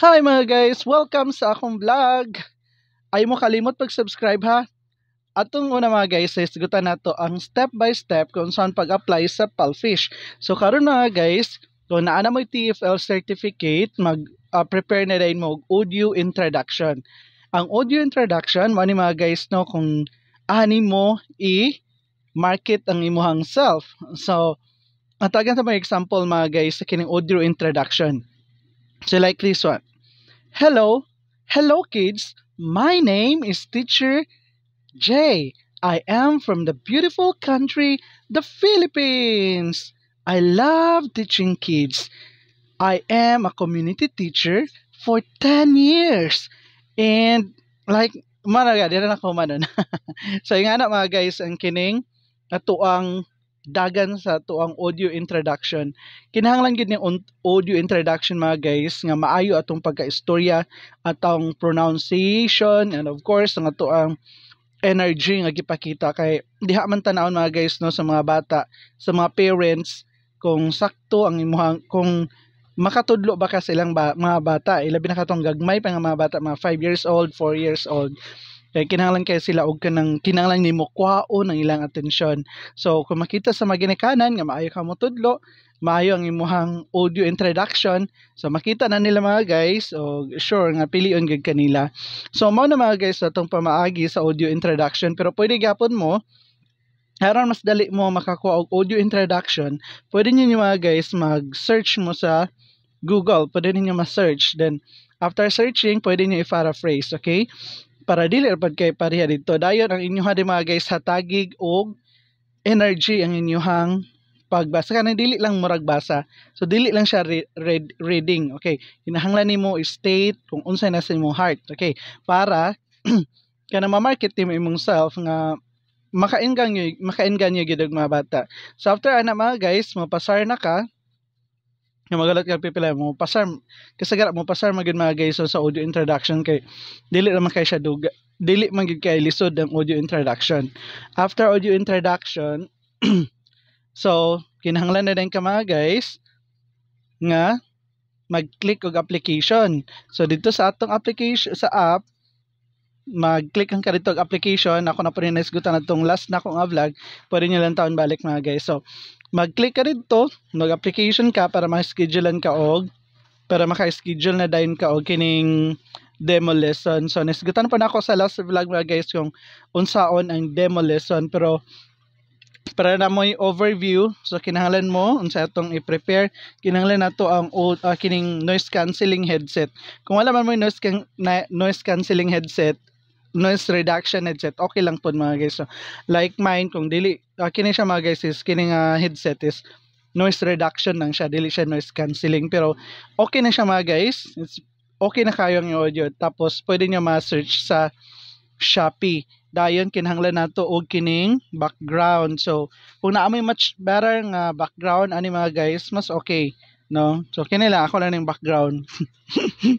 Hi mga guys! Welcome sa akong vlog! Ay mo kalimot pag-subscribe ha! Atong una mga guys, isgutan nato ang step by step kung saan pag-apply sa Palfish. So karon mga guys, kung naa na mo TFL certificate, prepare na rin mo audio introduction. Ang audio introduction, mo ni mga guys no, kung ani mo i-market ang imuhang self. So, atagan sa mga example mga guys sa kining audio introduction. So like this one. Hello, hello kids. My name is Teacher J. I am from the beautiful country, the Philippines. I love teaching kids. I am a community teacher for 10 years. And like, managa, di na ako manon. So yung anak mga guys, ang kining ato ang dagan sa tuang audio introduction. Kinahanglan gid ning audio introduction mga guys nga maayo atong pagka-istorya, atong pronunciation, and of course ang ato ang energy nga gipakita kay diha man tanawon mga guys no sa mga bata, sa mga parents kung sakto ang imuhang kung makatudlo ba ka silang mga bata, ilabi na katong gagmay pa nga mga bata, mga 5 years old, 4 years old. Kaya kinahanglan kay sila og kanang kinahanglan nimo kwaon ang ilang atensyon. So kung makita sa mga ginikanan nga maayo ka mo tudlo, maayo ang imuhang audio introduction, so makita na nila mga guys o sure nga pilion gid kanila. So mao na mga guys atong pamaagi sa audio introduction, pero pwede gyapon mo aron mas dali mo makakuha og audio introduction, pwede niyo mga guys mag-search mo sa Google, pwede niyo ma-search, then after searching pwede niyo i-paraphrase, okay? Para dili pag kay pareha dito dayon ang inyong mga guys hatagig og energy ang inyong pagbasa kanang dili lang murag basa, so dili lang siya reading, okay? Kinahanglan nimo state kung unsay nasa imong heart, okay? Para kana ma-market nimo imong self nga makaenggan gyud og mga bata. So after ana mga guys, mapasar na ka nga magalat ka pipila mo pasar kasagara mo pasar magud mga guys so, sa audio introduction kay dili naman kay siya duga, dili man gid kay lisod ang audio introduction. After audio introduction so kinahanglan na din ka mga guys nga mag-click og application. So dito sa atong application sa app, mag-click ang ka dito og application. Ako na po rin naisgutan atong last na akong vlog, pwede nyo lang taon balik mga guys. So mag-click ka dito, mag-application ka para ma-schedulean ka og para maka-schedule na din ka og kining demo lesson. So nasgutan pa na ako sa last vlog mga guys kung unsaon ang demo lesson, pero para na mo overview, so kinahanglan mo unsa atong i-prepare, kinahanglan nato ang kining noise cancelling headset. Kung wala man mo noise cancelling headset, noise reduction headset, okay lang po mga guys. So, like mine, kung dili kini siya mga guys is kining headset is noise reduction lang siya, dili siya noise cancelling, pero okay na siya mga guys. It's okay na kayo ang audio. Tapos pwede niyo ma-search sa Shopee. Dayon kinahanglan nato og kining background. So kung naa may much better nga background ani mga guys, mas okay, no? So kini lang ako lang ning background.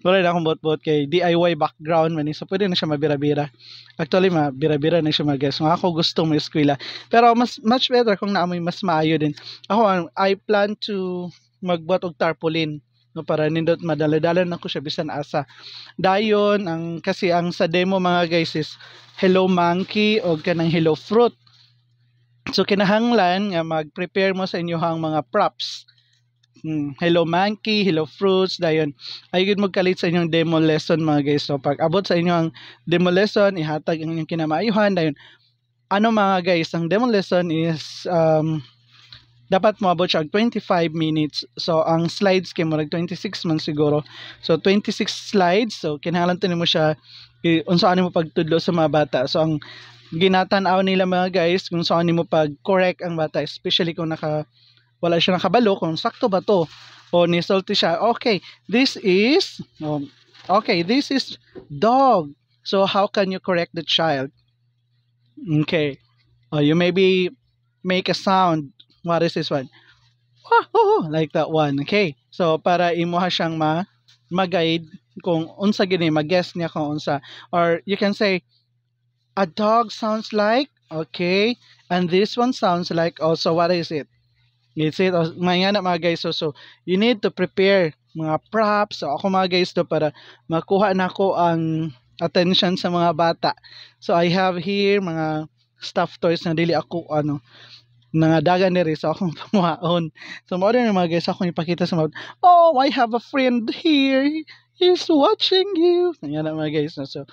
Wala na akong bot-bot kay DIY background man, so pwede na siya mabira-bira. Actually mabira-bira na siya mga guys. Kung ako gusto mo eskwela, pero mas much better kung naa may mas maayo din. Ako I plan to magbuhat og tarpaulin, no, para nindot madala-dalan ako siya bisan asa. Dayon kasi ang sa demo mga guys is hello monkey o kanang hello fruit. So kinahanglan nga mag-prepare mo sa inyohang mga props. Hello monkey, hello fruits, dayon ay gud magkalit sa inyong demo lesson mga guys. So pag abot sa inyong demo lesson, ihatag ang inyong kinamaayuhan. Dayon ano mga guys, ang demo lesson is dapat moabot siya 25 minutes. So ang slides kay murag 26 man siguro. So 26 slides. So kinahanglan to nimo siya unsaan nimo pagtudlo sa mga bata. So ang ginatan-aw nila mga guys kung saan nimo pag-correct ang bata, especially kung wala siya nakabalo kung sakto ba to o nisulti siya. Okay, this is dog. So how can you correct the child? Okay. You maybe make a sound. What is this one? Like that one. Okay. So para imuha siyang mag-guide kung unsa gini, mag-guess niya kung unsa. Or you can say a dog sounds like, okay, and this one sounds like also, what is it? It's it mga guys. So you need to prepare mga props. So ako mga guys to para makuha na ko ang attention sa mga bata. So I have here mga stuffed toys na dili ako nangadagan diri sa akong panguhaon. So mo rin mga guys akong ipakita sa mga, oh, I have a friend here. He's watching you. Yan na mga guys. No? So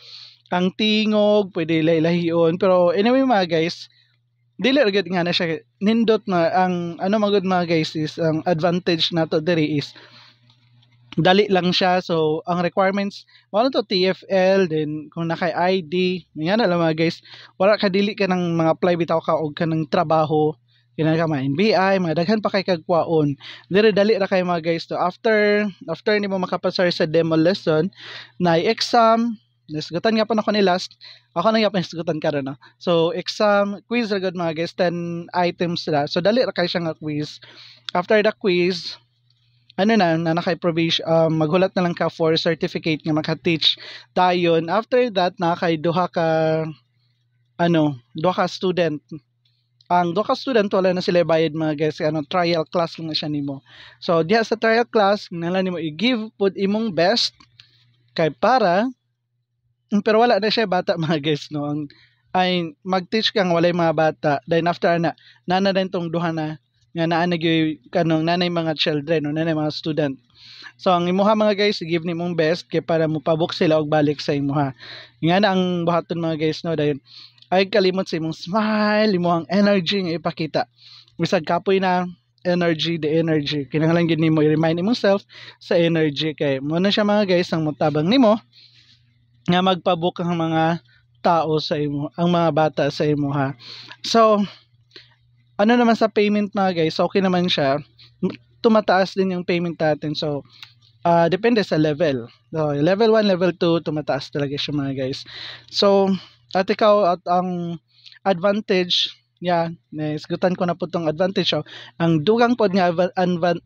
ang tingog pwede lahi-lahion, pero anyway mga guys, dili ra gid nga na siya nindot na ang ano magud mga guys is ang advantage nato diri is dali lang siya. So ang requirements wala to TFL, then kung naka ID nga na lang mga guys, wala ka dili ka ng mga apply bitaw ka og kanang trabaho kinang ka mga NBI mga daghan pa kay kagkwaon diri dali ra kay mga guys. To after nimo makapasar sa demo lesson na exam. Nasgutan nga pa ako ni last. Ako na nga pa nasgutan karon no. So exam quiz ra gud mga guys, 10 items ra. So dali ra kay siya nga quiz. After the quiz, ano na nakay probation, maghulat na lang ka for certificate nga maka-teach dayon. After that nakay duha ka student. Ang duha ka student wala na sila bayad mga guys, trial class lang na siya nimo. So diha sa trial class nala nimo i-give pud imong best kay para pero wala na siya bata mga guys no. Ang ay mag-teach kang walay mga bata. Then after nana din tong duha na nga naa nagyoy kanong nanay mga children o nanay mga student. So ang imuha mga guys, give ni mong best kay para mopabuk sila og balik sa imuha. Nga na ang buhaton mga guys no, dayon ay kalimot sa imong smile, imong energy nga ipakita. Bisag kapoy na energy, the energy. Kinahanglan gid nimo i-remind imong self sa energy kay mo na siya mga guys ang motabang nimo nga magpabook ang mga tao sa imo, ang mga bata sa imo ha. So ano naman sa payment mga guys, okay naman siya. Tumataas din yung payment natin. So depende sa level. So level 1, level 2 tumataas talaga siya mga guys. So at ikaw at ang advantage naisgutan ko na po tong advantage. So, ang dugang pod nga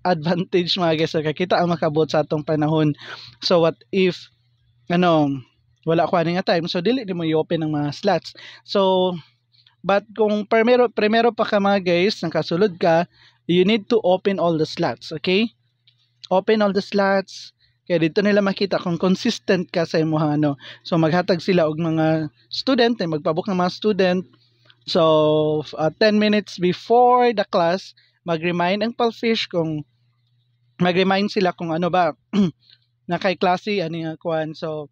advantage mga guys, so, kita ang makabot sa atong panahon. So what if wala ko ani nga time, so dili mo i-open ang mga slots. So but kung primero pa ka mga guys, nakasulod ka, you need to open all the slots, okay? Open all the slots. Kaya dito nila makita kung consistent ka sa imong So maghatag sila og mga student, magpabook ng mga student. So 10 minutes before the class, mag-remind ang Palfish kung mag-remind sila kung ano ba na kay klase ani nga kuan. So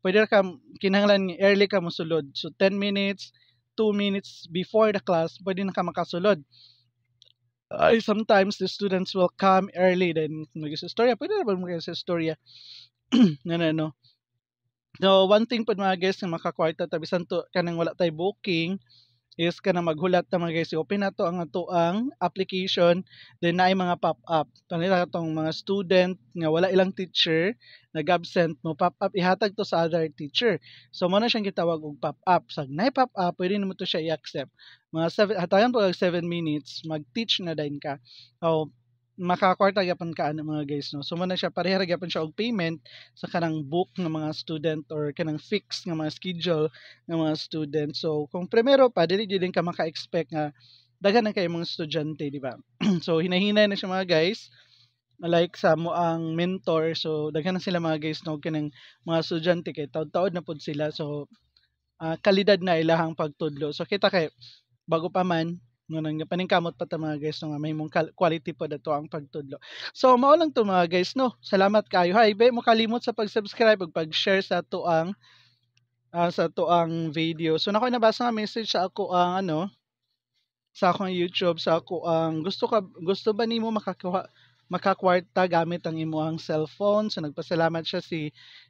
pwede ka kinahanglan early ka mosulod. So 10 minutes, 2 minutes before the class, pwede na ka makasulod. Sometimes the students will come early then mag-istorya. Pwede na ba mag-istorya? No. So one thing po mga guys na makakwarta tabisan to kanang wala tay booking is kanang maghulat ta mga guys. Open na to ang application, then naay mga pop-up. Kanila tong mga student nga wala ilang teacher nag-absent mo pop-up ihatag to sa other teacher. So mo na siyang gitawag og pop-up. Sa naay pop-up pwede nimo to siya i-accept. Mga 7 hatagan po 7 minutes mag-teach na din ka. So makakwarta gyapon ka mga guys no. So mo na siya pareha gyapon siya og payment sa kanang book ng mga student or kanang fix nga mga schedule ng mga student. So kung primero pa dili din ka maka-expect nga daghan na kay mga estudyante, di ba? So hinahinay na siya mga guys. Like sa mo ang mentor, so daghan na sila mga guys no kanang mga estudyante kay taud-taud na pud sila. So kalidad na ilahang pagtudlo. So kita kay bago pa man nang paningkamot pa ta mga guys no nga may mong quality po dato ang pagtudlo. So mao lang to mga guys no. Salamat kayo. Hay be mo kalimot sa pag-subscribe ug pag-share sa tuang video. So nakoy nabasa nga message sa ako ang sa akong YouTube, sa ako ang gusto ba nimo makakwarta gamit ang imuhang cellphone. So nagpasalamat siya,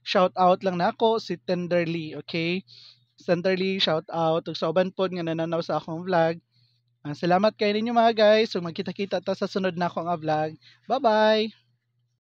shout out lang nako si Tenderly, okay? Tenderly, shout out ug sa uban pod nga nananaw sa akong vlog. Salamat kay ninyo mga guys. So magkita-kita ta sa sunod na akong vlog. Bye-bye.